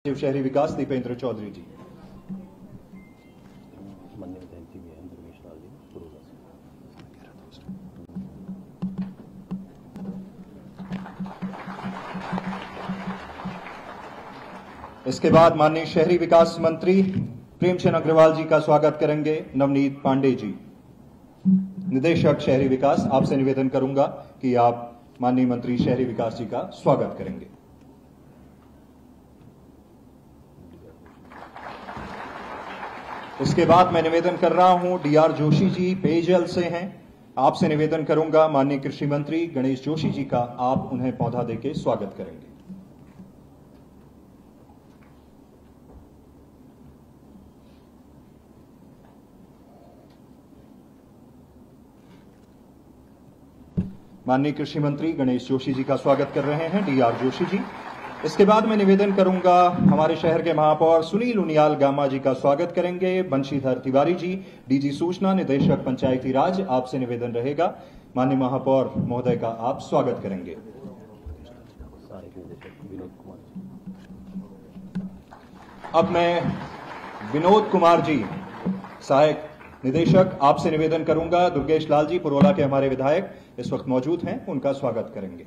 सचिव शहरी विकास दीपेंद्र चौधरी जी। इसके बाद माननीय शहरी विकास मंत्री प्रेमचंद अग्रवाल जी का स्वागत करेंगे नवनीत पांडे जी। निदेशक शहरी विकास, आपसे निवेदन करूंगा कि आप माननीय मंत्री शहरी विकास जी का स्वागत करेंगे। इसके बाद मैं निवेदन कर रहा हूं डीआर जोशी जी पेयजल से हैं, आपसे निवेदन करूंगा माननीय कृषि मंत्री गणेश जोशी जी का आप उन्हें पौधा देके स्वागत करेंगे। माननीय कृषि मंत्री गणेश जोशी जी का स्वागत कर रहे हैं डीआर जोशी जी। इसके बाद मैं निवेदन करूंगा हमारे शहर के महापौर सुनील उनियाल गामा जी का स्वागत करेंगे बंशीधर तिवारी जी, डीजी सूचना निदेशक पंचायती राज, आपसे निवेदन रहेगा माननीय महापौर महोदय का आप स्वागत करेंगे। अब मैं विनोद कुमार जी सहायक निदेशक, आपसे निवेदन करूंगा दुर्गेश लाल जी पुरोला के हमारे विधायक इस वक्त मौजूद हैं, उनका स्वागत करेंगे।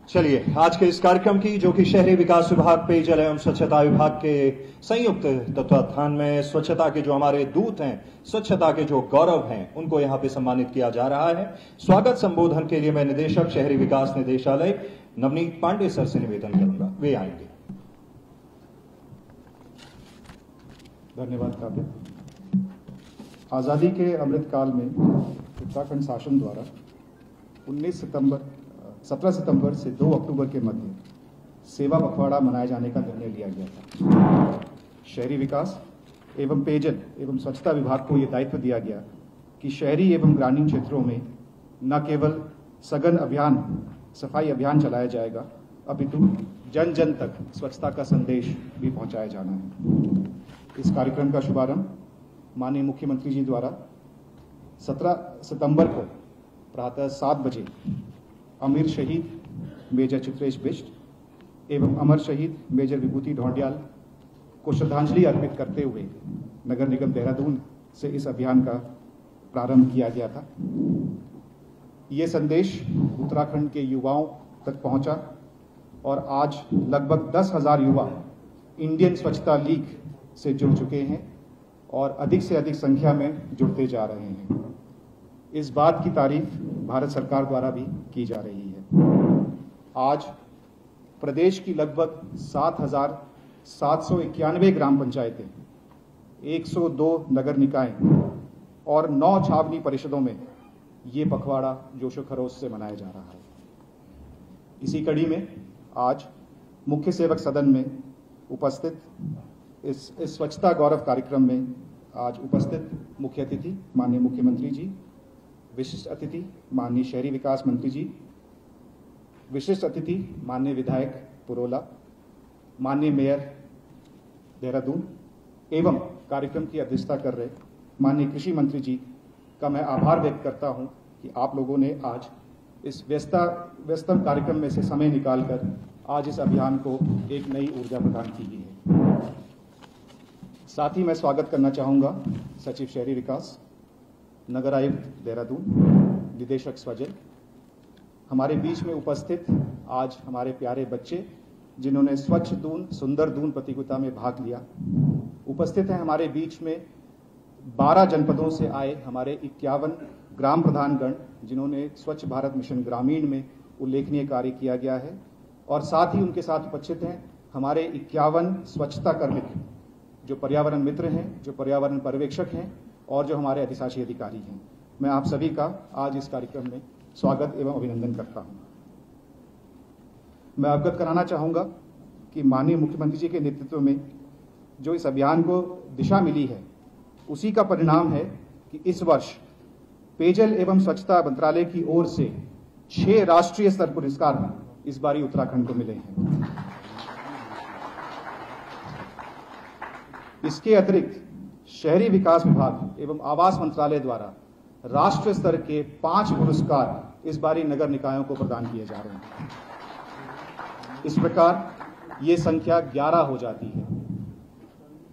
चलिए आज के इस कार्यक्रम की, जो कि शहरी विकास विभाग, पेयजल एवं स्वच्छता विभाग के संयुक्त तत्वाधान में स्वच्छता के जो हमारे दूत हैं, स्वच्छता के जो गौरव हैं, उनको यहां पे सम्मानित किया जा रहा है। स्वागत संबोधन के लिए मैं निदेशक शहरी विकास निदेशालय नवनीत पांडे सर से निवेदन करूंगा, वे आएंगे। धन्यवाद काव्य। आज़ादी के अमृतकाल में उत्तराखंड शासन द्वारा 17 सितंबर से 2 अक्टूबर के मध्य सेवा पखवाड़ा मनाए जाने का निर्णय लिया गया था। शहरी विकास एवं पेयजल एवं स्वच्छता विभाग को यह दायित्व दिया गया कि शहरी एवं ग्रामीण क्षेत्रों में न केवल सघन अभियान सफाई अभियान चलाया जाएगा, अपितु जन जन तक स्वच्छता का संदेश भी पहुंचाया जाना है। इस कार्यक्रम का शुभारंभ माननीय मुख्यमंत्री जी द्वारा 17 सितंबर को प्रातः 7 बजे अमीर शहीद मेजर चित्रेश बिष्ट एवं अमर शहीद मेजर विभूति ढौंडियाल को श्रद्धांजलि अर्पित करते हुए नगर निगम देहरादून से इस अभियान का प्रारंभ किया गया था। ये संदेश उत्तराखंड के युवाओं तक पहुंचा और आज लगभग 10,000 युवा इंडियन स्वच्छता लीग से जुड़ चुके हैं और अधिक से अधिक संख्या में जुड़ते जा रहे हैं। इस बात की तारीफ भारत सरकार द्वारा भी की जा रही है। आज प्रदेश की लगभग 7,791 ग्राम पंचायतें, 102 नगर निकाय और 9 छावनी परिषदों में ये पखवाड़ा जोशो खरोश से मनाया जा रहा है। इसी कड़ी में आज मुख्य सेवक सदन में उपस्थित इस स्वच्छता गौरव कार्यक्रम में आज उपस्थित मुख्य अतिथि माननीय मुख्यमंत्री जी, विशिष्ट अतिथि माननीय शहरी विकास मंत्री जी, विशिष्ट अतिथि माननीय विधायक पुरोला, माननीय मेयर देहरादून एवं कार्यक्रम की अध्यक्षता कर रहे माननीय कृषि मंत्री जी का मैं आभार व्यक्त करता हूं कि आप लोगों ने आज इस व्यस्तम कार्यक्रम में से समय निकालकर आज इस अभियान को एक नई ऊर्जा प्रदान की गई है। साथ ही मैं स्वागत करना चाहूँगा सचिव शहरी विकास, नगर आयुक्त देहरादून, निदेशक स्वजल, हमारे बीच में उपस्थित आज हमारे प्यारे बच्चे जिन्होंने स्वच्छ दून सुंदर दून प्रतियोगिता में भाग लिया। उपस्थित हैं हमारे बीच में 12 जनपदों से आए हमारे 51 ग्राम प्रधानगण जिन्होंने स्वच्छ भारत मिशन ग्रामीण में उल्लेखनीय कार्य किया गया है। और साथ ही उनके साथ उपस्थित हैं हमारे 51 स्वच्छता कर्मी जो पर्यावरण मित्र हैं, जो पर्यावरण पर्यवेक्षक हैं और जो हमारे अधिशासी अधिकारी हैं। मैं आप सभी का आज इस कार्यक्रम में स्वागत एवं अभिनंदन करता हूं। मैं अवगत कराना चाहूँगा कि माननीय मुख्यमंत्री जी के नेतृत्व में जो इस अभियान को दिशा मिली है, उसी का परिणाम है कि इस वर्ष पेयजल एवं स्वच्छता मंत्रालय की ओर से 6 राष्ट्रीय स्तर पुरस्कार इस बार इस बारी उत्तराखंड को मिले हैं। इसके अतिरिक्त शहरी विकास विभाग एवं आवास मंत्रालय द्वारा राष्ट्रीय स्तर के 5 पुरस्कार इस बारी नगर निकायों को प्रदान किए जा रहे हैं। इस प्रकार ये संख्या 11 हो जाती है।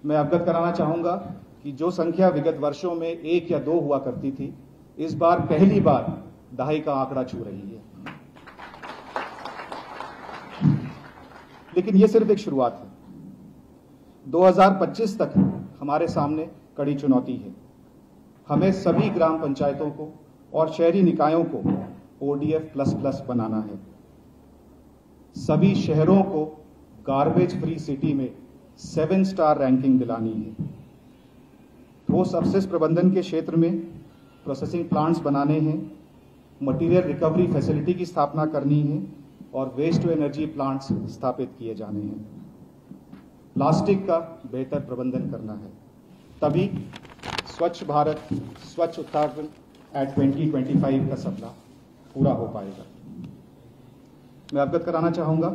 मैं अवगत कराना चाहूंगा कि जो संख्या विगत वर्षों में 1 या 2 हुआ करती थी, इस बार पहली बार 2.5 का आंकड़ा छू रही है। लेकिन यह सिर्फ एक शुरुआत है। 2025 तक हमारे सामने कड़ी चुनौती है। हमें सभी ग्राम पंचायतों को और शहरी निकायों को ODF++ बनाना है। सभी शहरों को गार्बेज फ्री सिटी में 7 स्टार रैंकिंग दिलानी है। ठोस अपशिष्ट प्रबंधन के क्षेत्र में प्रोसेसिंग प्लांट्स बनाने हैं, मटेरियल रिकवरी फैसिलिटी की स्थापना करनी है और वेस्ट टू एनर्जी प्लांट्स स्थापित किए जाने हैं। प्लास्टिक का बेहतर प्रबंधन करना है, तभी स्वच्छ भारत स्वच्छ उत्तराखंड एट 2025 का सपना पूरा हो पाएगा। मैं अवगत कराना चाहूंगा,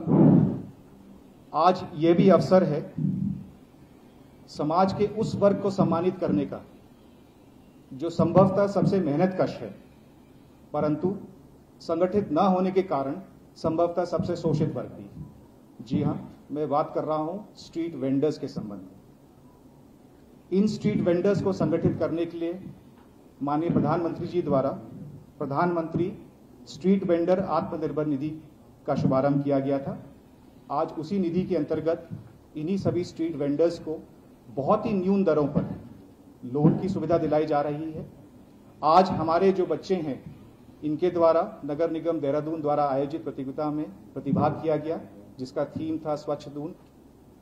आज ये भी अवसर है समाज के उस वर्ग को सम्मानित करने का जो संभवतः सबसे मेहनतकश है, परंतु संगठित न होने के कारण संभवतः सबसे शोषित वर्ग भी। जी हां, मैं बात कर रहा हूं स्ट्रीट वेंडर्स के संबंध में। इन स्ट्रीट वेंडर्स को संगठित करने के लिए माननीय प्रधानमंत्री जी द्वारा प्रधानमंत्री स्ट्रीट वेंडर आत्मनिर्भर निधि का शुभारंभ किया गया था। आज उसी निधि के अंतर्गत इन्हीं सभी स्ट्रीट वेंडर्स को बहुत ही न्यून दरों पर लोन की सुविधा दिलाई जा रही है। आज हमारे जो बच्चे हैं, इनके द्वारा नगर निगम देहरादून द्वारा आयोजित प्रतियोगिता में प्रतिभाग किया गया, जिसका थीम था स्वच्छ दून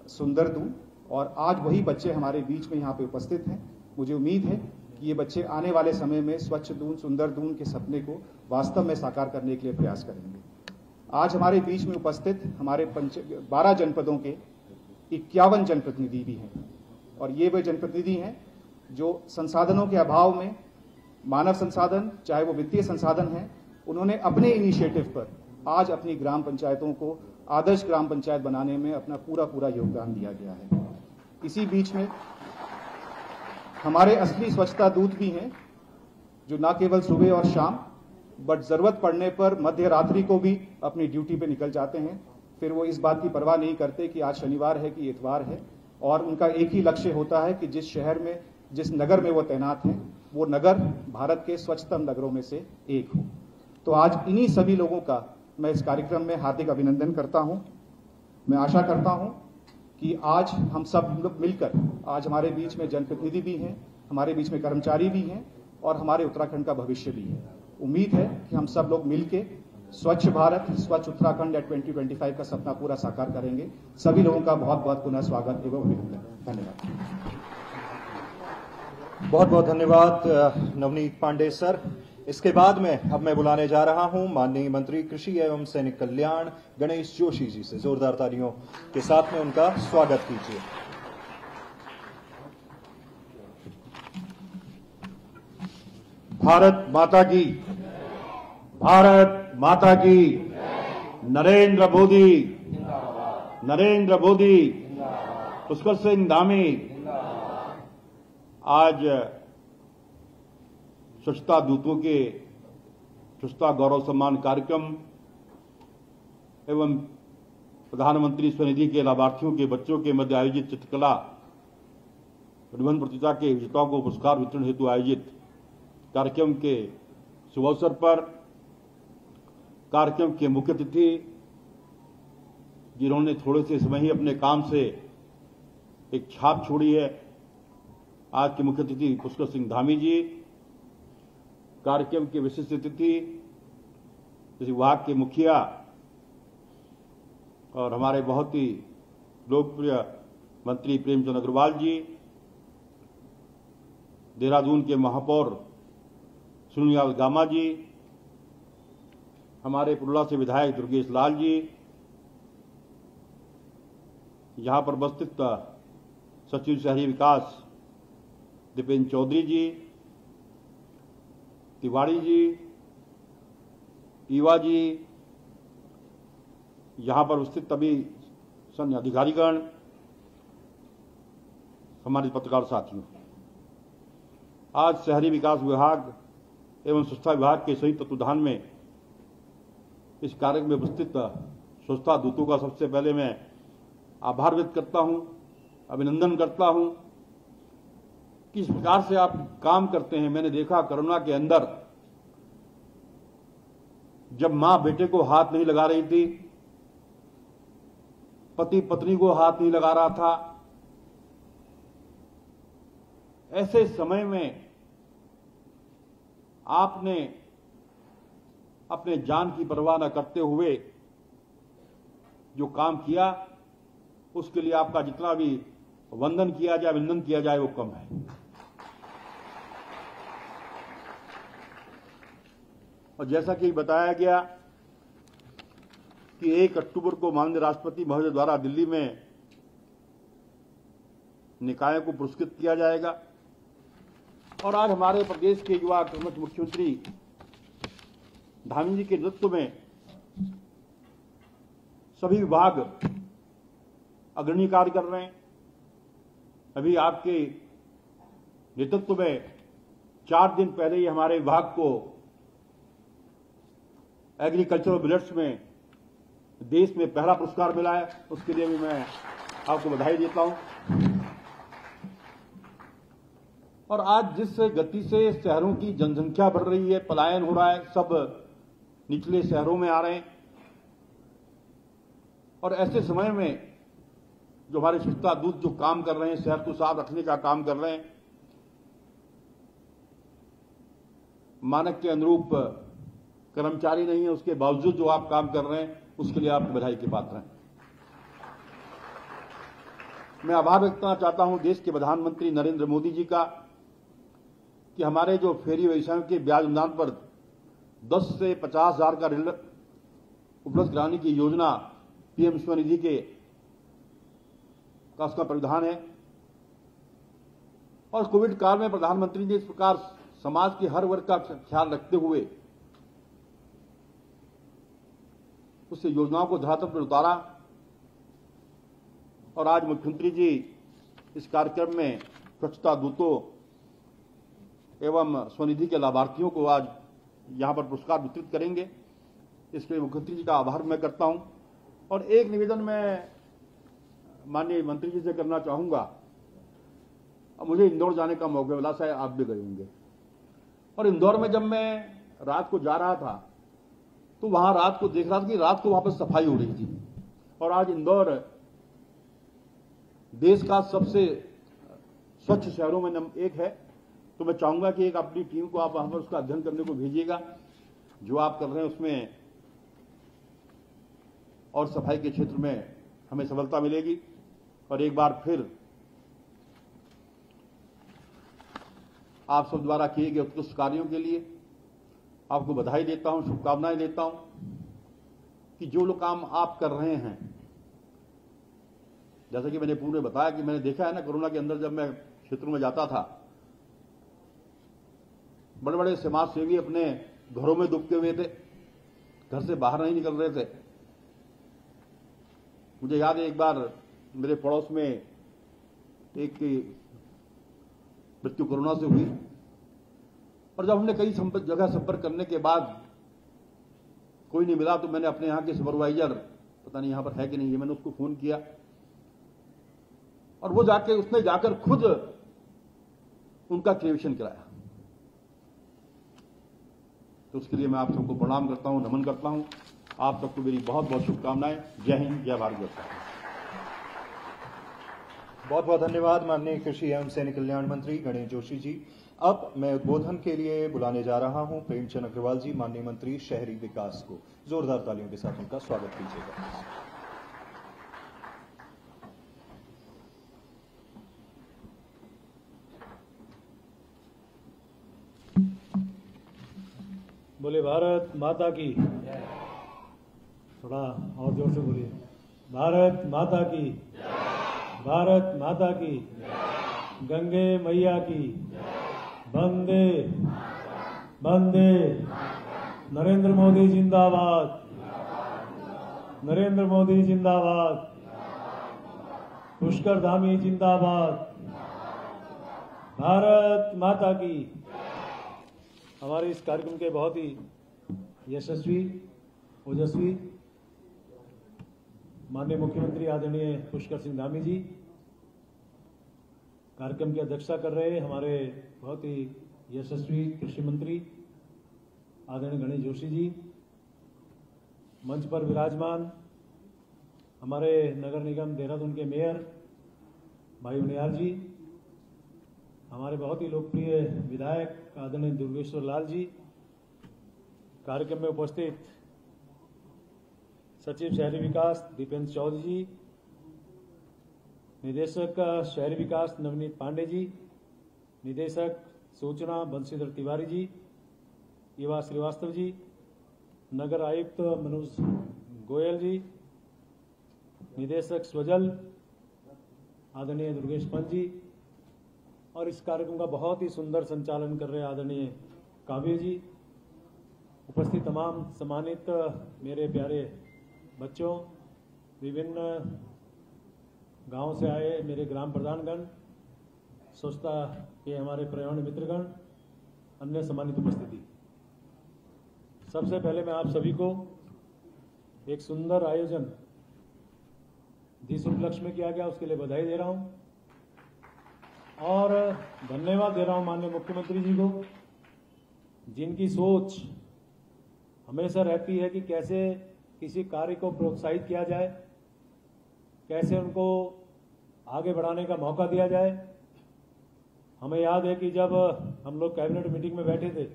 सुंदर दून, और आज वही बच्चे हमारे बीच में यहाँ पे उपस्थित हैं। मुझे उम्मीद है कि ये बच्चे आने वाले समय में स्वच्छ दून सुंदर दून के सपने को वास्तव में साकार करने के लिए प्रयास करेंगे। आज हमारे बीच में उपस्थित हमारे 12 जनपदों के 51 जनप्रतिनिधि भी हैं, और ये वे जनप्रतिनिधि हैं जो संसाधनों के अभाव में, मानव संसाधन चाहे वो वित्तीय संसाधन है, उन्होंने अपने इनिशिएटिव पर आज अपनी ग्राम पंचायतों को आदर्श ग्राम पंचायत बनाने में अपना पूरा योगदान दिया गया है। इसी बीच में हमारे असली स्वच्छता दूत भी हैं जो न केवल सुबह और शाम बट जरूरत पड़ने पर मध्य रात्रि को भी अपनी ड्यूटी पे निकल जाते हैं। फिर वो इस बात की परवाह नहीं करते कि आज शनिवार है कि इतवार है, और उनका एक ही लक्ष्य होता है कि जिस शहर में, जिस नगर में वो तैनात हैं, वो नगर भारत के स्वच्छतम नगरों में से एक हो। तो आज इन्हीं सभी लोगों का मैं इस कार्यक्रम में हार्दिक अभिनंदन करता हूं। मैं आशा करता हूं कि आज हम सब लोग मिलकर, आज हमारे बीच में जनप्रतिनिधि भी हैं, हमारे बीच में कर्मचारी भी हैं, और हमारे उत्तराखंड का भविष्य भी है। उम्मीद है कि हम सब लोग मिलकर स्वच्छ भारत स्वच्छ उत्तराखंड एट 2025 का सपना पूरा साकार करेंगे। सभी लोगों का बहुत बहुत पुनः स्वागत एवं अभिनंदन। धन्यवाद। बहुत बहुत धन्यवाद नवनीत पांडे सर। इसके बाद में अब मैं बुलाने जा रहा हूं माननीय मंत्री कृषि एवं सैनिक कल्याण गणेश जोशी जी से। जोरदार तालियों के साथ में उनका स्वागत कीजिए। भारत माता की, भारत माता की, नरेंद्र मोदी, पुष्कर सिंह धामी। आज स्वच्छता दूतों के स्वच्छता गौरव सम्मान कार्यक्रम एवं प्रधानमंत्री स्वनिधि के लाभार्थियों के बच्चों के मध्य आयोजित चित्रकला निबंध प्रतियोगिता के विजेताओं को पुरस्कार वितरण हेतु आयोजित कार्यक्रम के शुभ अवसर पर कार्यक्रम के मुख्य अतिथि, जिन्होंने थोड़े से समय ही अपने काम से एक छाप छोड़ी है, आज के मुख्य अतिथि पुष्कर सिंह धामी जी। कार्यक्रम के विशिष्ट अतिथि कृषि विभाग के मुखिया और हमारे बहुत ही लोकप्रिय मंत्री प्रेमचंद अग्रवाल जी, देहरादून के महापौर सुनील गामा जी, हमारे पुरुला से विधायक दुर्गेश लाल जी, यहां पर उपस्थित सचिव शहरी विकास दीपेंद्र चौधरी जी, तिवारी जी, ईवा जी, यहां पर उपस्थित सभी सन्य अधिकारीगण, हमारे पत्रकार साथियों, आज शहरी विकास विभाग एवं स्वच्छता विभाग के संयुक्त तत्वाधान में इस कार्यक्रम में उपस्थित स्वच्छता दूतों का सबसे पहले मैं आभार व्यक्त करता हूं, अभिनंदन करता हूं कि इस प्रकार से आप काम करते हैं। मैंने देखा कोरोना के अंदर जब मां बेटे को हाथ नहीं लगा रही थी, पति पत्नी को हाथ नहीं लगा रहा था, ऐसे समय में आपने अपने जान की परवाह न करते हुए जो काम किया, उसके लिए आपका जितना भी वंदन किया जाए, अभिनंदन किया जाए, वो कम है। और जैसा कि बताया गया कि 1 अक्टूबर को माननीय राष्ट्रपति महोदय द्वारा दिल्ली में निकायों को पुरस्कृत किया जाएगा और आज हमारे प्रदेश के युवा कर्मठ मुख्यमंत्री धामी जी के नेतृत्व में सभी विभाग अग्रणी कार्य कर रहे हैं। अभी आपके नेतृत्व में 4 दिन पहले ही हमारे विभाग को एग्रीकल्चरल मिलेट्स में देश में पहला पुरस्कार मिला है। उसके लिए भी मैं आपको बधाई देता हूं। और आज जिस गति से शहरों की जनसंख्या बढ़ रही है, पलायन हो रहा है, सब निचले शहरों में आ रहे हैं और ऐसे समय में जो हमारे स्वच्छता दूत जो काम कर रहे हैं, शहर को साफ रखने का काम कर रहे हैं, मानक के अनुरूप कर्मचारी नहीं है, उसके बावजूद जो आप काम कर रहे हैं, उसके लिए आप बधाई के पात्र हैं। मैं आभार व्यक्त करना चाहता हूं देश के प्रधानमंत्री नरेंद्र मोदी जी का कि हमारे जो फेरी व्यवसायों के ब्याज अनुदान पर 10 से 50,000 का ऋण उपलब्ध कराने की योजना पीएम स्वनिधि का उसका प्रावधान है। और कोविड काल में प्रधानमंत्री ने इस प्रकार समाज के हर वर्ग का ख्याल रखते हुए उस योजनाओं को धरातल पर उतारा और आज मुख्यमंत्री जी इस कार्यक्रम में स्वच्छता दूतों एवं स्वनिधि के लाभार्थियों को आज यहां पर पुरस्कार वितरित करेंगे। इसके लिए मुख्यमंत्री जी का आभार मैं करता हूं। और एक निवेदन मैं माननीय मंत्री जी से करना चाहूंगा। अब मुझे इंदौर जाने का मौका मिला, शायद आप भी गए होंगे, और इंदौर में जब मैं रात को जा रहा था तो वहां रात को देख रहा था कि रात को वहां पर सफाई हो रही थी। और आज इंदौर देश का सबसे स्वच्छ शहरों में नंबर 1 है। तो मैं चाहूंगा कि एक अपनी टीम को आप वहां पर उसका अध्ययन करने को भेजिएगा, जो आप कर रहे हैं उसमें और सफाई के क्षेत्र में हमें सफलता मिलेगी। और एक बार फिर आप सब द्वारा किए गए उत्कृष्ट कार्यों के लिए आपको बधाई देता हूं, शुभकामनाएं देता हूं कि जो लोग काम आप कर रहे हैं, जैसा कि मैंने पूर्व में बताया कि मैंने देखा है ना, कोरोना के अंदर जब मैं क्षेत्रों में जाता था, बड़े बड़े समाज सेवी अपने घरों में दुबके हुए थे, घर से बाहर नहीं निकल रहे थे। मुझे याद है एक बार मेरे पड़ोस में एक मृत्यु कोरोना से हुई और जब हमने कई जगह संपर्क करने के बाद कोई नहीं मिला तो मैंने अपने यहां के सुपरवाइजर, पता नहीं यहां पर है कि नहीं, मैंने उसको फोन किया और वो उसने जाकर खुद उनका क्लेमेशन कराया। तो उसके लिए मैं आप सबको प्रणाम करता हूं, नमन करता हूं। आप सबको मेरी बहुत बहुत शुभकामनाएं। जय हिंद, जय भारत। बहुत बहुत धन्यवाद माननीय कृषि एवं सैनिक कल्याण मंत्री गणेश जोशी जी। अब मैं उद्बोधन के लिए बुलाने जा रहा हूं प्रेमचंद अग्रवाल जी, माननीय मंत्री शहरी विकास को। जोरदार तालियों के साथ उनका स्वागत कीजिएगा। बोले भारत माता की, थोड़ा और जोर से बोलिए, भारत माता की, भारत माता की, गंगे मैया की, वंदे वंदे, नरेंद्र मोदी जिंदाबाद, नरेंद्र मोदी जिंदाबाद, पुष्कर धामी जिंदाबाद, भारत माता की। हमारे इस कार्यक्रम के बहुत ही यशस्वी ओजस्वी माननीय मुख्यमंत्री आदरणीय पुष्कर सिंह धामी जी कार्यक्रम की अध्यक्षता कर रहे हैं। हमारे बहुत ही यशस्वी कृषि मंत्री आदरणीय गणेश जोशी जी, मंच पर विराजमान हमारे नगर निगम देहरादून के मेयर भाई उनियाल जी, हमारे बहुत ही लोकप्रिय विधायक आदरणीय दुर्गेश्वर लाल जी, कार्यक्रम में उपस्थित सचिव शहरी विकास दीपेंद्र चौधरी जी, निदेशक शहरी विकास नवनीत पांडे जी, निदेशक सूचना बंशीधर तिवारी जी, युवा श्रीवास्तव जी, नगर आयुक्त मनोज गोयल जी, निदेशक स्वजल आदरणीय दुर्गेश पंत जी, और इस कार्यक्रम का बहुत ही सुंदर संचालन कर रहे आदरणीय काव्य जी, उपस्थित तमाम सम्मानित मेरे प्यारे बच्चों, विभिन्न गांव से आए मेरे ग्राम प्रधानगण, स्वच्छता के हमारे पर्यावरण मित्रगण, अन्य सम्मानित उपस्थिति, सबसे पहले मैं आप सभी को एक सुंदर आयोजन जिस उपलक्ष्य में किया गया उसके लिए बधाई दे रहा हूं और धन्यवाद दे रहा हूं माननीय मुख्यमंत्री जी को, जिनकी सोच हमेशा रहती है कि कैसे किसी कार्य को प्रोत्साहित किया जाए, कैसे उनको आगे बढ़ाने का मौका दिया जाए। हमें याद है कि जब हम लोग कैबिनेट मीटिंग में बैठे थे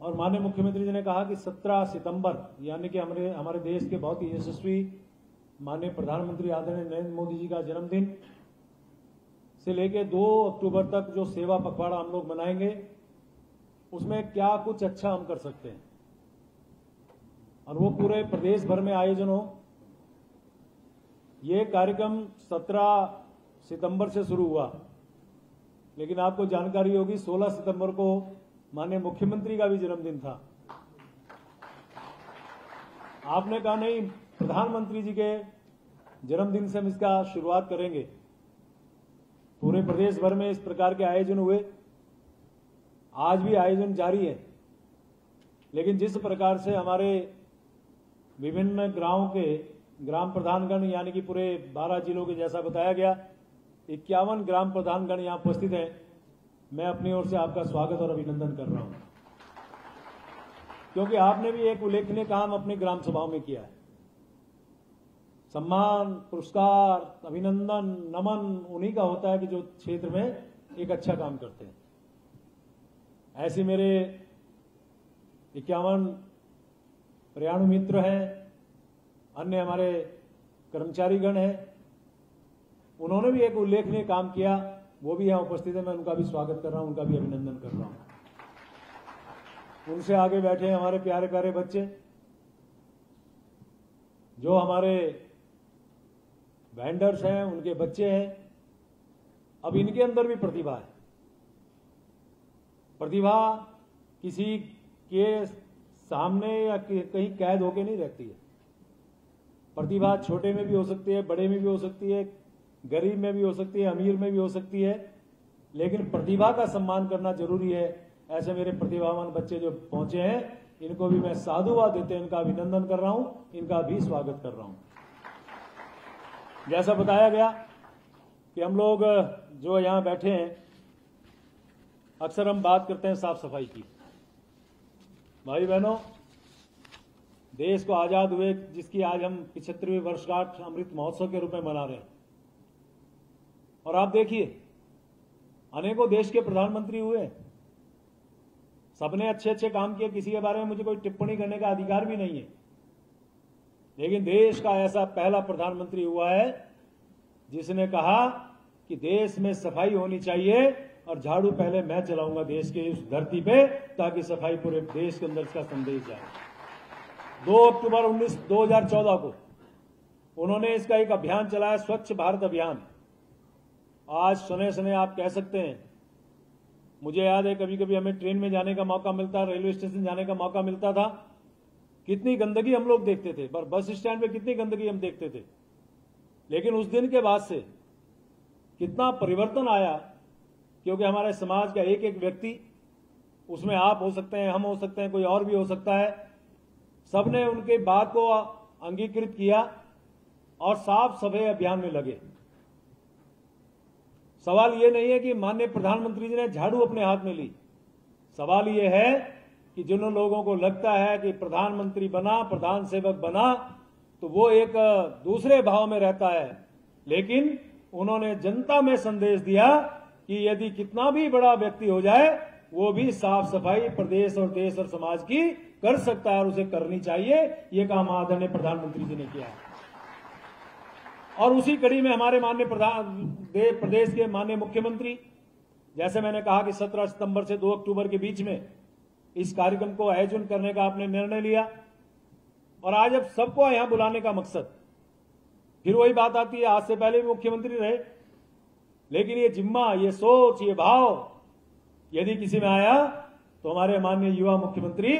और माननीय मुख्यमंत्री जी ने कहा कि 17 सितंबर यानी कि हमारे देश के बहुत ही यशस्वी माननीय प्रधानमंत्री आदरणीय नरेंद्र मोदी जी का जन्मदिन से लेकर 2 अक्टूबर तक जो सेवा पखवाड़ा हम लोग मनाएंगे उसमें क्या कुछ अच्छा हम कर सकते हैं और वो पूरे प्रदेश भर में आयोजन हो। ये कार्यक्रम 17 सितंबर से शुरू हुआ, लेकिन आपको जानकारी होगी 16 सितंबर को माननीय मुख्यमंत्री का भी जन्मदिन था। आपने कहा नहीं, प्रधानमंत्री जी के जन्मदिन से हम इसका शुरुआत करेंगे। पूरे प्रदेश भर में इस प्रकार के आयोजन हुए, आज भी आयोजन जारी है, लेकिन जिस प्रकार से हमारे विभिन्न गांवों के ग्राम प्रधानगण यानी कि पूरे 12 जिलों के जैसा बताया गया 51 ग्राम प्रधानगण यहां उपस्थित हैं, मैं अपनी ओर से आपका स्वागत और अभिनंदन कर रहा हूं, क्योंकि आपने भी एक उल्लेखनीय काम अपनी ग्राम सभाओं में किया है। सम्मान, पुरस्कार, अभिनंदन, नमन उन्हीं का होता है कि जो क्षेत्र में एक अच्छा काम करते हैं। ऐसे मेरे 51 पर्यावरण मित्र हैं, अन्य हमारे कर्मचारीगण हैं, उन्होंने भी एक उल्लेखनीय काम किया, वो भी यहां उपस्थित है। मैं उनका भी स्वागत कर रहा हूं, उनका भी अभिनंदन कर रहा हूं। उनसे आगे बैठे हमारे प्यारे प्यारे बच्चे, जो हमारे वेंडर्स हैं, उनके बच्चे हैं। अब इनके अंदर भी प्रतिभा है। प्रतिभा किसी के सामने या कहीं कैद होके नहीं रहती है। प्रतिभा छोटे में भी हो सकती है, बड़े में भी हो सकती है, गरीब में भी हो सकती है, अमीर में भी हो सकती है, लेकिन प्रतिभा का सम्मान करना जरूरी है। ऐसे मेरे प्रतिभावान बच्चे जो पहुंचे हैं, इनको भी मैं साधुवाद देते इनका अभिनंदन कर रहा हूं, इनका भी स्वागत कर रहा हूं। जैसा बताया गया कि हम लोग जो यहां बैठे हैं, अक्सर हम बात करते हैं साफ सफाई की। भाई बहनों, देश को आजाद हुए जिसकी आज हम 75वीं वर्षगांठ अमृत महोत्सव के रूप में मना रहे हैं, और आप देखिए अनेकों देश के प्रधानमंत्री हुए, सबने अच्छे अच्छे काम किए, किसी के बारे में मुझे कोई टिप्पणी करने का अधिकार भी नहीं है, लेकिन देश का ऐसा पहला प्रधानमंत्री हुआ है जिसने कहा कि देश में सफाई होनी चाहिए और झाड़ू पहले मैं चलाऊंगा देश के उस धरती पे, ताकि सफाई पूरे देश के अंदर इसका संदेश जाए। 2 अक्टूबर 2014 को उन्होंने इसका एक अभियान चलाया, स्वच्छ भारत अभियान। आज सुने सुने आप कह सकते हैं, मुझे याद है कभी कभी हमें ट्रेन में जाने का मौका मिलता, रेलवे स्टेशन जाने का मौका मिलता था, कितनी गंदगी हम लोग देखते थे, पर बस स्टैंड पे कितनी गंदगी हम देखते थे। लेकिन उस दिन के बाद से कितना परिवर्तन आया क्योंकि हमारे समाज का एक एक व्यक्ति, उसमें आप हो सकते हैं, हम हो सकते हैं, कोई और भी हो सकता है, सबने उनके बात को अंगीकृत किया और साफ सफाई अभियान में लगे। सवाल यह नहीं है कि माननीय प्रधानमंत्री जी ने झाड़ू अपने हाथ में ली। सवाल यह है कि जिन लोगों को लगता है कि प्रधानमंत्री बना, प्रधान सेवक बना, तो वो एक दूसरे भाव में रहता है, लेकिन उन्होंने जनता में संदेश दिया कि यदि कितना भी बड़ा व्यक्ति हो जाए वो भी साफ सफाई प्रदेश और देश और समाज की कर सकता है और उसे करनी चाहिए। ये काम आदरणीय प्रधानमंत्री जी ने किया है। और उसी कड़ी में हमारे माननीय प्रदेश के माननीय मुख्यमंत्री, जैसे मैंने कहा कि 17 सितंबर से 2 अक्टूबर के बीच में इस कार्यक्रम को आयोजन करने का आपने निर्णय लिया, और आज अब सबको यहां बुलाने का मकसद, फिर वही बात आती है, आज से पहले भी मुख्यमंत्री रहे, लेकिन ये जिम्मा, ये सोच, ये भाव यदि किसी में आया तो हमारे माननीय युवा मुख्यमंत्री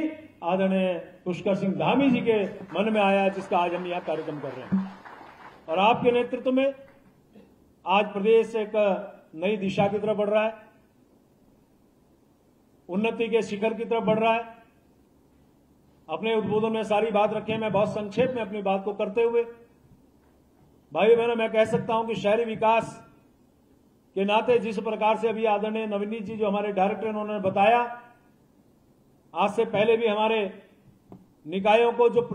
आदरणीय पुष्कर सिंह धामी जी के मन में आया, जिसका आज हम यहां कार्यक्रम कर रहे हैं। और आपके नेतृत्व में आज प्रदेश एक नई दिशा की तरफ बढ़ रहा है, उन्नति के शिखर की तरफ बढ़ रहा है। अपने उद्बोधन में सारी बात रखें, मैं बहुत संक्षेप में अपनी बात को करते हुए भाई बहनों, मैं कह सकता हूं कि शहरी विकास के नाते जिस प्रकार से अभी आदरणीय नवनीत जी जो हमारे डायरेक्टर उन्होंने बताया, आज से पहले भी हमारे निकायों को जो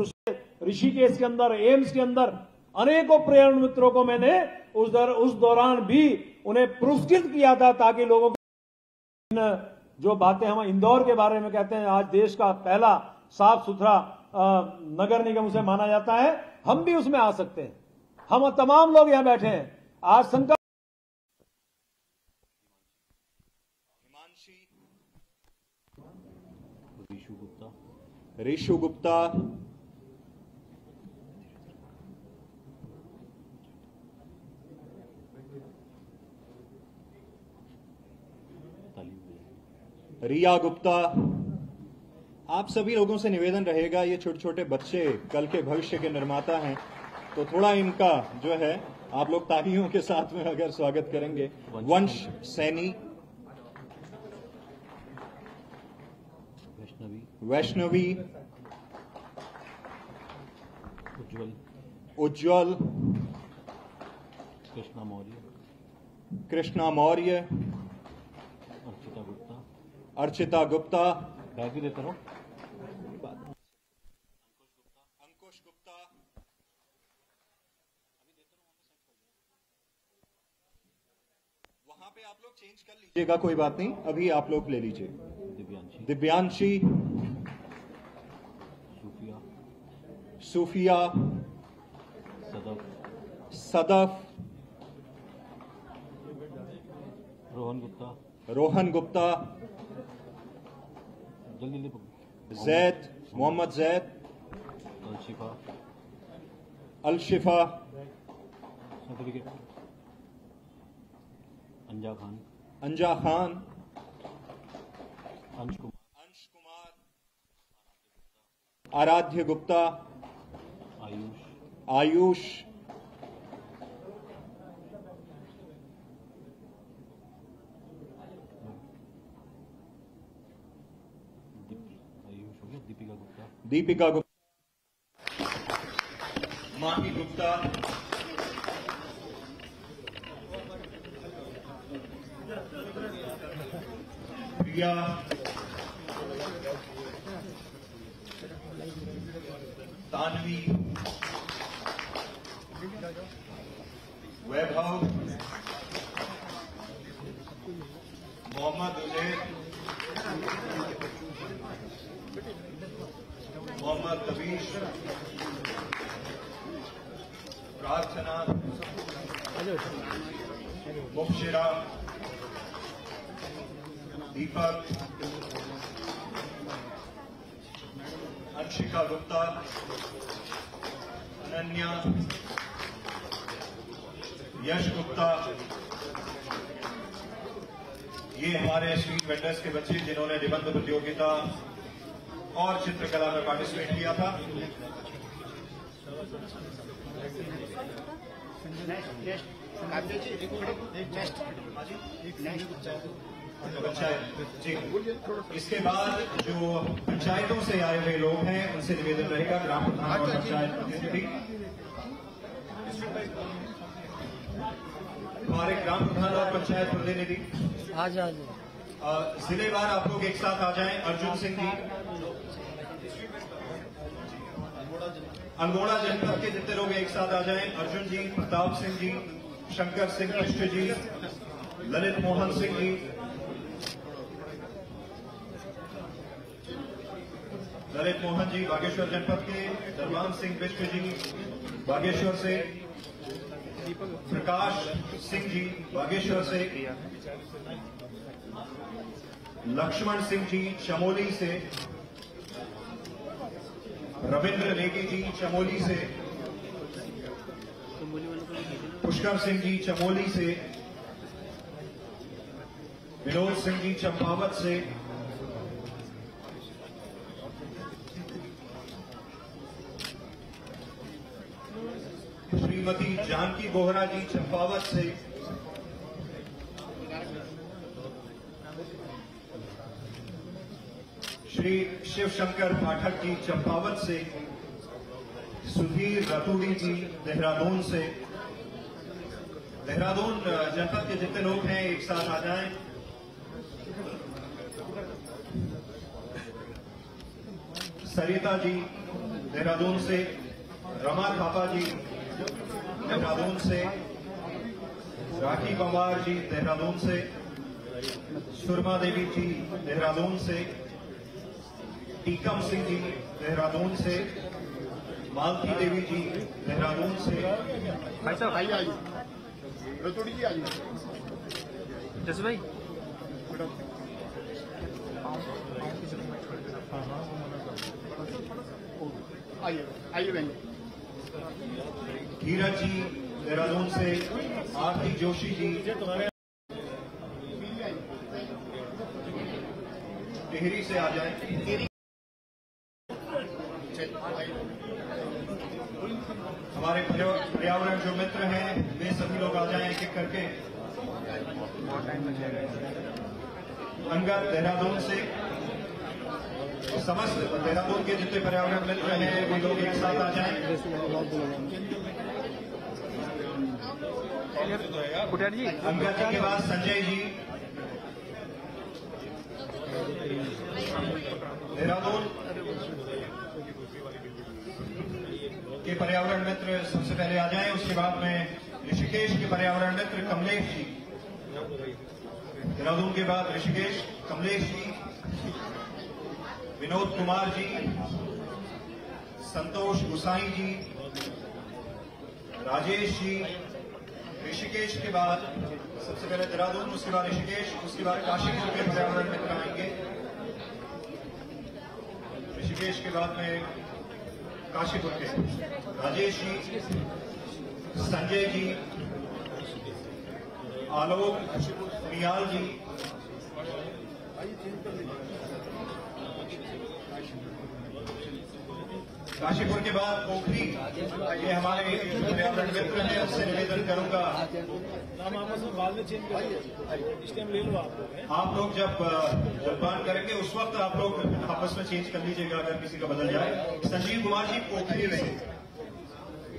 ऋषिकेश के अंदर, एम्स के अंदर अनेकों पर्यावरण मित्रों को मैंने उस दौरान भी उन्हें पुरस्कृत किया था, ताकि लोगों को जो बातें हम इंदौर के बारे में कहते हैं, आज देश का पहला साफ सुथरा नगर निगम उसे माना जाता है, हम भी उसमें आ सकते हैं। हम तमाम लोग यहां बैठे हैं। आज संकल्प ऋषु गुप्ता, रिया गुप्ता। आप सभी लोगों से निवेदन रहेगा, ये छोटे छोटे बच्चे कल के भविष्य के निर्माता हैं, तो थोड़ा इनका जो है आप लोग तालियों के साथ में अगर स्वागत करेंगे। वंश सैनी, वैष्णवी, उज्ज्वल, कृष्णा मौर्य, अर्चिता गुप्ता, बैग देता रहो, अंकुश गुप्ता, वहां पे आप लोग चेंज कर लीजिएगा, कोई बात नहीं, अभी आप लोग ले लीजिए। दिव्यांशी, सूफिया, सदफ, रोहन गुप्ता, जल्दी जैद, मोहम्मद जैद, अलशिफा, सर्टिफिकेट, अंजा खान, अंश कुमार, आराध्य गुप्ता, आयुष, दीपिका गुप्ता, माही गुप्ता, प्रिया, तानवी, वैभव, मोहम्मद उजैर, मोहम्मद कबीर, प्रार्थना, मुबशिरा, दीपक, अंशिका गुप्ता, अनन्या, यश गुप्ता। ये हमारे स्ट्रीट वेंडर्स के बच्चे जिन्होंने निबंध प्रतियोगिता और चित्रकला में पार्टिसिपेट किया था। पंचायत जी। इसके बाद जो पंचायतों से आए हुए लोग हैं उनसे निवेदन रहेगा, ग्राम प्रधान और पंचायत प्रतिनिधि। हमारे ग्राम प्रधान और पंचायत प्रतिनिधि जिलेवार आप लोग एक साथ आ जाएं। अर्जुन सिंह जी, अल्मोड़ा जनपद के जितने लोग एक साथ आ जाएं। अर्जुन जी, प्रताप सिंह जी, शंकर सिंह कृष्ण जी, ललित मोहन सिंह जी, ललित मोहन जी बागेश्वर जनपद के, दरबान सिंह बिष्ट जी बागेश्वर से, प्रकाश सिंह जी बागेश्वर से, लक्ष्मण सिंह जी चमोली से, रविंद्र नेगी जी चमोली से, पुष्कर सिंह जी चमोली से, विनोद सिंह जी चंपावत से, श्रीमती जानकी बोहरा जी चंपावत से, श्री शिव शंकर पाठक जी चंपावत से, सुधीर रतूड़ी जी देहरादून से। देहरादून जनपद के जितने लोग हैं एक साथ आ जाएं। सरिता जी देहरादून से, रमा थापा जी देहरादून से, राखी पंवार जी देहरादून से, सुरमा देवी जी देहरादून से, टीकम सिंह जी देहरादून से, मालती देवी जी देहरादून से। भाई साहब आइए रतोड़ी जी आइए। जस भाई आइए बहन। धीरज जी देहरादून से, आरती जोशी जी टिहरी से आ जाए। हमारे पर्यावरण जो मित्र हैं वे सभी लोग आ जाएं एक एक करके। अंगद देहरादून से, समस्त देहरादून के जितने पर्यावरण मित्र हैं वे लोग एक साथ आ जाएं। अंगद जी के बाद संजय जी देहरादून के पर्यावरण मित्र सबसे पहले आ जाएं। उसके बाद में ऋषिकेश के पर्यावरण मित्र कमलेश जी, देहरादून के बाद ऋषिकेश कमलेश जी, विनोद कुमार जी, संतोष गुसाई जी, राजेश जी। ऋषिकेश के बाद सबसे पहले देहरादून, उसके बाद ऋषिकेश, उसके बाद काशीपुर के पर्यावरण मित्र आएंगे। ऋषिकेश के बाद में काशीपुर के राजेश जी, संजय जी, आलोक नियाल जी, काशीपुर के बाद पोखरी, ये हमारे पर्यावरण मित्र हैं, उससे निवेदन करूंगा आप लोग जब जलपान करेंगे उस वक्त आप लोग आपस में चेंज कर लीजिएगा अगर किसी का बदल जाए। संजीव कुमार जी पोखरी से,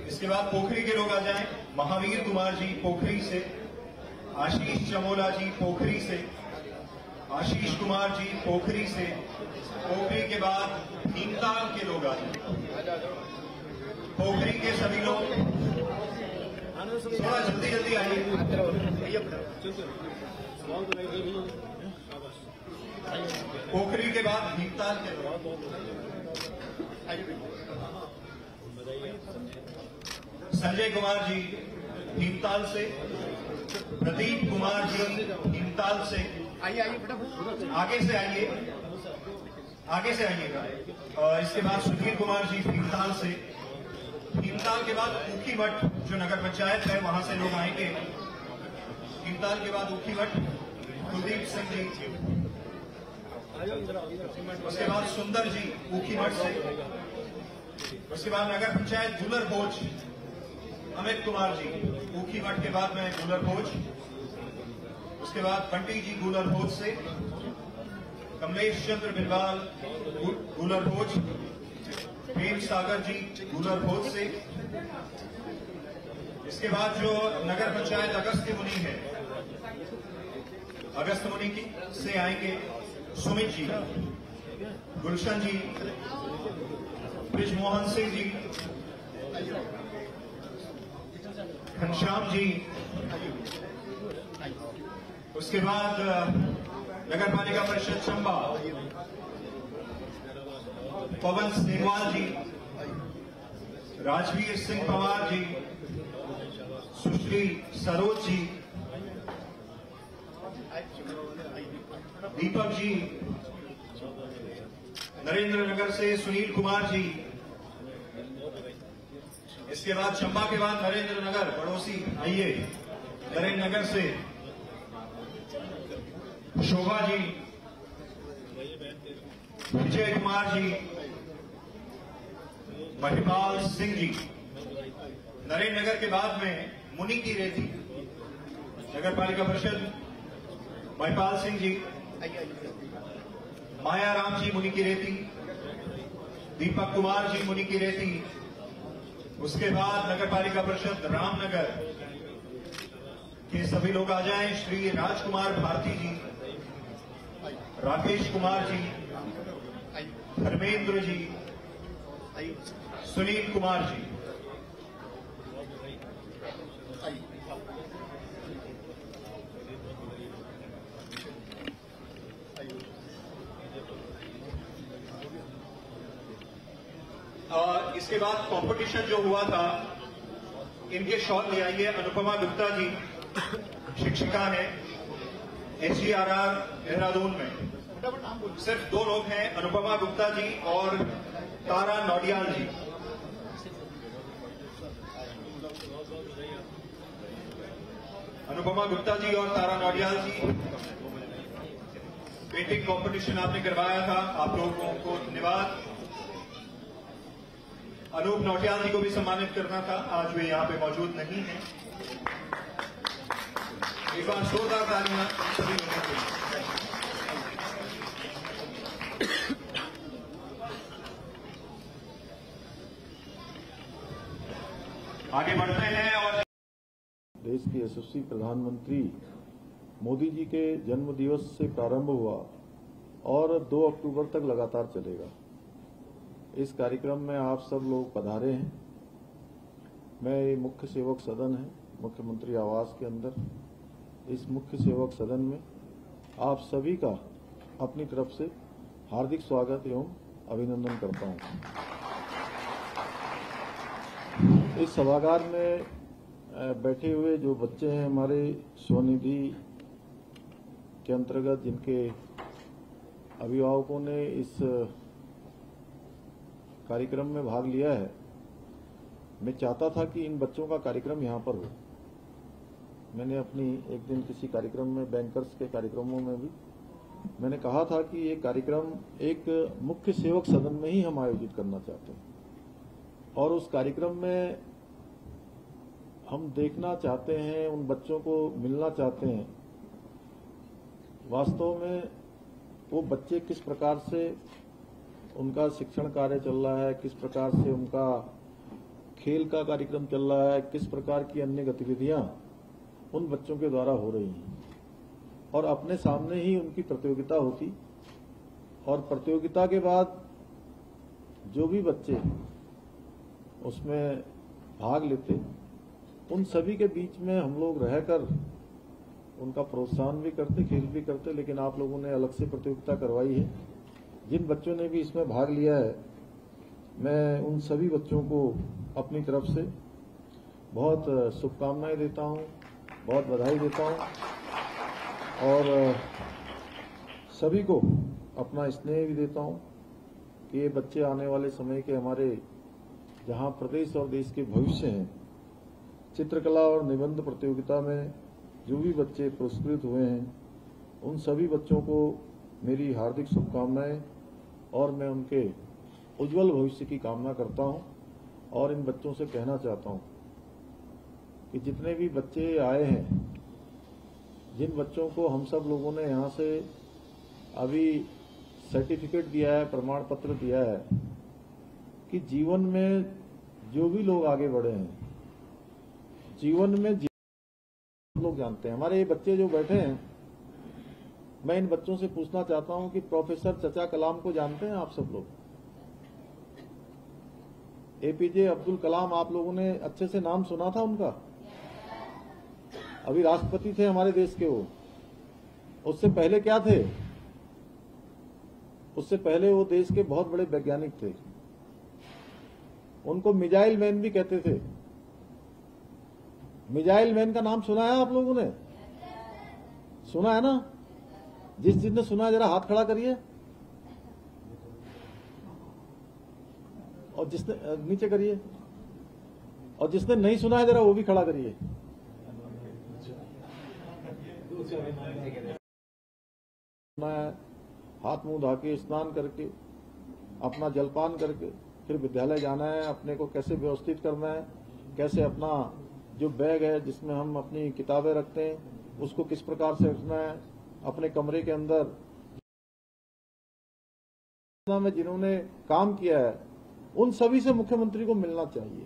इसके बाद पोखरी के लोग आ जाएं। महावीर कुमार जी पोखरी से, आशीष चमोला जी पोखरी से, आशीष कुमार जी पोखरी से। पोखरी के बाद भीमताल के लोग आ जाएं। पोखरी के सभी लोग थोड़ा जल्दी जल्दी आइए। पोखरी के बाद भीमताल के लोग। संजय कुमार जी भीमताल से, प्रदीप कुमार जी भीमताल से। आइए फटाफट आगे से आइए, आगे से आइएगा। इसके बाद सुधीर कुमार जी भीमताल से। भीमताल के बाद ऊखीमठ जो नगर पंचायत है वहां से लोग आएंगे। भीमताल के बाद ऊखीमठ कुलदीप सिंह जी, उसके बाद सुंदर जी ऊखीमठ से। उसके बाद नगर पंचायत दुलर भोज अमित कुमार जी ऊखी मठ के बाद में गूलर भोज, उसके बाद बंटी जी गूलर भोज से, कमलेश चंद्र बिलवाल गूलर भोज, प्रेम सागर जी गूलर भोज से। इसके बाद जो नगर पंचायत अगस्त मुनि है, अगस्त मुनि की से आएंगे सुमित जी, गुलशन जी, ब्रिजमोहन सिंह जी, घनश्याम जी। उसके बाद नगर पालिका परिषद चंबा, पवन सेमवाल जी, राजवीर सिंह पवार जी, सुश्री सरोज जी, दीपक जी, नरेंद्र नगर से सुनील कुमार जी। इसके बाद चंबा के बाद नरेंद्र नगर पड़ोसी आइए, नरेंद्र नगर से शोभा जी, विजय कुमार जी, महिपाल सिंह जी। नरेंद्र नगर के बाद में मुनि की रेती, नगर पालिका परिषद महिपाल सिंह जी, माया राम जी मुनि की रेती, दीपक कुमार जी मुनि की रेती। उसके बाद नगर पालिका परिषद रामनगर के सभी लोग आ जाएं, श्री राजकुमार भारती जी, राकेश कुमार जी, धर्मेंद्र जी, सुनील कुमार जी। और इसके बाद कंपटीशन जो हुआ था, इनके शॉट ले आइए। अनुपमा गुप्ता जी शिक्षिका है HERR देहरादून में। सिर्फ 2 लोग हैं, अनुपमा गुप्ता जी और तारा नौडियाल जी। अनुपमा गुप्ता जी और तारा नौडियाल जी, पेंटिंग कंपटीशन आपने करवाया था, आप लोगों को धन्यवाद। अनूप नौटियाल जी को भी सम्मानित करना था, आज वे यहाँ पे मौजूद नहीं हैं। एक बार जोरदार तालियां सभी लोगों के लिए। आगे बढ़ते हैं और देश के यशस्वी प्रधानमंत्री मोदी जी के जन्म दिवस से प्रारंभ हुआ और 2 अक्टूबर तक लगातार चलेगा। इस कार्यक्रम में आप सब लोग पधारे हैं। मैं ये मुख्य सेवक सदन है मुख्यमंत्री आवास के अंदर, इस मुख्य सेवक सदन में आप सभी का अपनी तरफ से हार्दिक स्वागत एवं अभिनंदन करता हूं। इस सभागार में बैठे हुए जो बच्चे हैं हमारे स्वनिधि के अंतर्गत, जिनके अभिभावकों ने इस कार्यक्रम में भाग लिया है, मैं चाहता था कि इन बच्चों का कार्यक्रम यहां पर हो। मैंने अपनी एक दिन किसी कार्यक्रम में, बैंकर्स के कार्यक्रमों में भी मैंने कहा था कि ये कार्यक्रम एक मुख्य सेवक सदन में ही हम आयोजित करना चाहते हैं और उस कार्यक्रम में हम देखना चाहते हैं, उन बच्चों को मिलना चाहते हैं वास्तव में वो बच्चे किस प्रकार से उनका शिक्षण कार्य चल रहा है, किस प्रकार से उनका खेल का कार्यक्रम चल रहा है, किस प्रकार की अन्य गतिविधियां उन बच्चों के द्वारा हो रही हैं। और अपने सामने ही उनकी प्रतियोगिता होती और प्रतियोगिता के बाद जो भी बच्चे उसमें भाग लेते, उन सभी के बीच में हम लोग रहकर उनका प्रोत्साहन भी करते, खेल भी करते। लेकिन आप लोगों ने अलग से प्रतियोगिता करवाई है। जिन बच्चों ने भी इसमें भाग लिया है, मैं उन सभी बच्चों को अपनी तरफ से बहुत शुभकामनाएं देता हूं, बहुत बधाई देता हूं और सभी को अपना स्नेह भी देता हूं कि ये बच्चे आने वाले समय के हमारे, जहां प्रदेश और देश के भविष्य हैं, चित्रकला और निबंध प्रतियोगिता में जो भी बच्चे पुरस्कृत हुए हैं, उन सभी बच्चों को मेरी हार्दिक शुभकामनाएं और मैं उनके उज्जवल भविष्य की कामना करता हूं और इन बच्चों से कहना चाहता हूं कि जितने भी बच्चे आए हैं, जिन बच्चों को हम सब लोगों ने यहाँ से अभी सर्टिफिकेट दिया है, प्रमाण पत्र दिया है कि जीवन में जो भी लोग आगे बढ़े हैं, जीवन में लोग जानते हैं। हमारे ये बच्चे जो बैठे हैं, मैं इन बच्चों से पूछना चाहता हूं कि प्रोफेसर चचा कलाम को जानते हैं आप सब लोग? एपीजे अब्दुल कलाम, आप लोगों ने अच्छे से नाम सुना था उनका? अभी राष्ट्रपति थे हमारे देश के वो। उससे पहले क्या थे? उससे पहले वो देश के बहुत बड़े वैज्ञानिक थे। उनको मिजाइल मैन भी कहते थे। मिजाइल मैन का नाम सुना है आप लोगों ने? सुना है ना? जिसने सुना है जरा हाथ खड़ा करिए, और जिसने नीचे करिए, और जिसने नहीं सुना है जरा वो भी खड़ा करिए। हाथ मुंह धो के, स्नान करके, अपना जलपान करके फिर विद्यालय जाना है। अपने को कैसे व्यवस्थित करना है, कैसे अपना जो बैग है जिसमें हम अपनी किताबें रखते हैं उसको किस प्रकार से रखना है, अपने कमरे के अंदर में जिन्होंने काम किया है उन सभी से मुख्यमंत्री को मिलना चाहिए,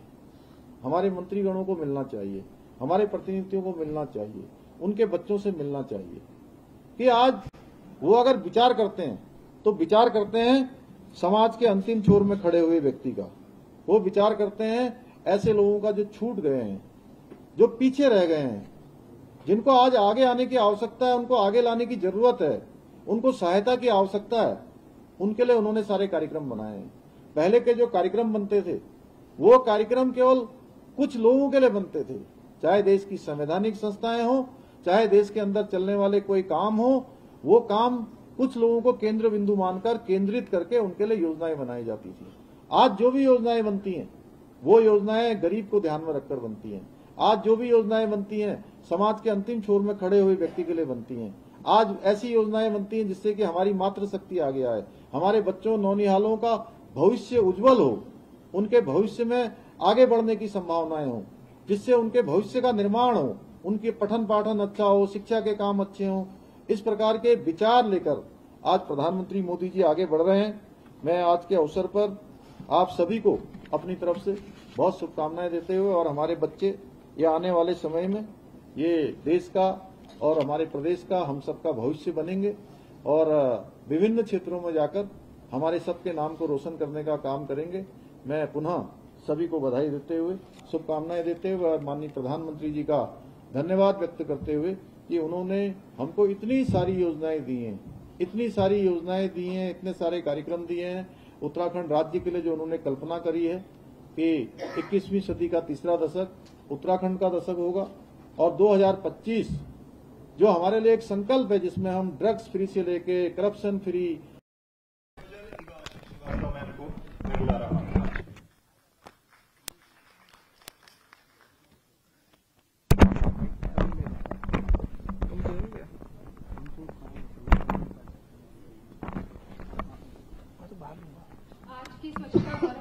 हमारे मंत्रीगणों को मिलना चाहिए, हमारे प्रतिनिधियों को मिलना चाहिए, उनके बच्चों से मिलना चाहिए कि आज वो अगर विचार करते हैं तो विचार करते हैं समाज के अंतिम छोर में खड़े हुए व्यक्ति का। वो विचार करते हैं ऐसे लोगों का जो छूट गए हैं, जो पीछे रह गए हैं, जिनको आज आगे आने की आवश्यकता है, उनको आगे लाने की जरूरत है, उनको सहायता की आवश्यकता है। उनके लिए उन्होंने सारे कार्यक्रम बनाए हैं। पहले के जो कार्यक्रम बनते थे वो कार्यक्रम केवल कुछ लोगों के लिए बनते थे, चाहे देश की संवैधानिक संस्थाएं हो, चाहे देश के अंदर चलने वाले कोई काम हो, वो काम कुछ लोगों को केंद्र बिंदु मानकर केंद्रित करके उनके लिए योजनाएं बनाई जाती थी। आज जो भी योजनाएं बनती हैं वो योजनाएं गरीब को ध्यान में रखकर बनती हैं। आज जो भी योजनाएं बनती हैं समाज के अंतिम छोर में खड़े हुए व्यक्ति के लिए बनती हैं। आज ऐसी योजनाएं बनती हैं जिससे कि हमारी मातृशक्ति आगे आए, हमारे बच्चों नौनिहालों का भविष्य उज्जवल हो, उनके भविष्य में आगे बढ़ने की संभावनाएं हो, जिससे उनके भविष्य का निर्माण हो, उनके पठन पाठन अच्छा हो, शिक्षा के काम अच्छे हों। इस प्रकार के विचार लेकर आज प्रधानमंत्री मोदी जी आगे बढ़ रहे हैं। मैं आज के अवसर पर आप सभी को अपनी तरफ से बहुत शुभकामनाएं देते हुए, और हमारे बच्चे ये आने वाले समय में ये देश का और हमारे प्रदेश का, हम सबका भविष्य बनेंगे और विभिन्न क्षेत्रों में जाकर हमारे सबके नाम को रोशन करने का काम करेंगे। मैं पुनः सभी को बधाई देते हुए, शुभकामनाएं देते हुए और माननीय प्रधानमंत्री जी का धन्यवाद व्यक्त करते हुए कि उन्होंने हमको इतनी सारी योजनाएं दी हैं, इतनी सारी योजनाएं दी हैं, इतने सारे कार्यक्रम दिए हैं। उत्तराखंड राज्य के लिए जो उन्होंने कल्पना करी है कि 21वीं सदी का तीसरा दशक उत्तराखंड का दशक होगा, और 2025 जो हमारे लिए एक संकल्प है जिसमें हम ड्रग्स फ्री से लेके करप्शन फ्री। आज की स्वच्छता